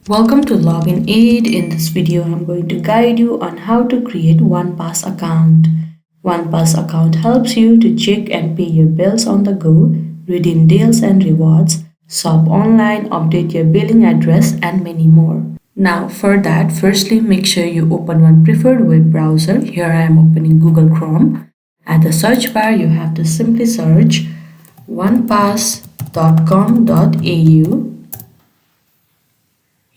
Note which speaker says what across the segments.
Speaker 1: Welcome to Login Aid. In this video, I'm going to guide you on how to create OnePass account. OnePass account helps you to check and pay your bills on the go, redeem deals and rewards, shop online, update your billing address, and many more. Now for that, firstly make sure you open one preferred web browser. Here I am opening Google Chrome. At the search bar, you have to simply search onepass.com.au.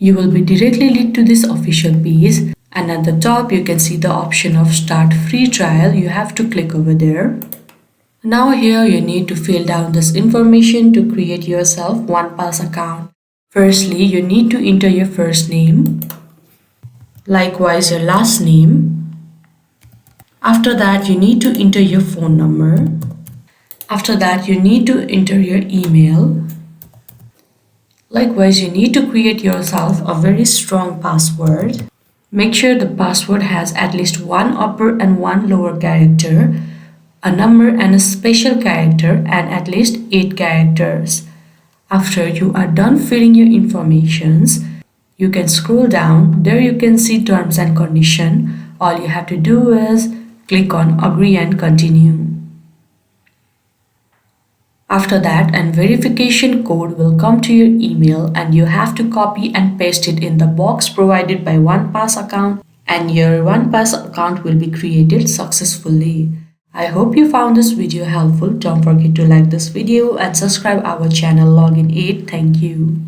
Speaker 1: You will be directly led to this official page, and at the top you can see the option of start free trial. You have to click over there. Now here you need to fill down this information to create yourself OnePass account. Firstly, you need to enter your first name, likewise your last name. After that you need to enter your phone number. After that you need to enter your email. Likewise, you need to create yourself a very strong password. Make sure the password has at least one upper and one lower character, a number and a special character, and at least 8 characters. After you are done filling your informations, you can scroll down. There you can see terms and condition. All you have to do is click on agree and continue. After that, a verification code will come to your email and you have to copy and paste it in the box provided by OnePass account, and your OnePass account will be created successfully. I hope you found this video helpful. Don't forget to like this video and subscribe our channel Login Aid. Thank you.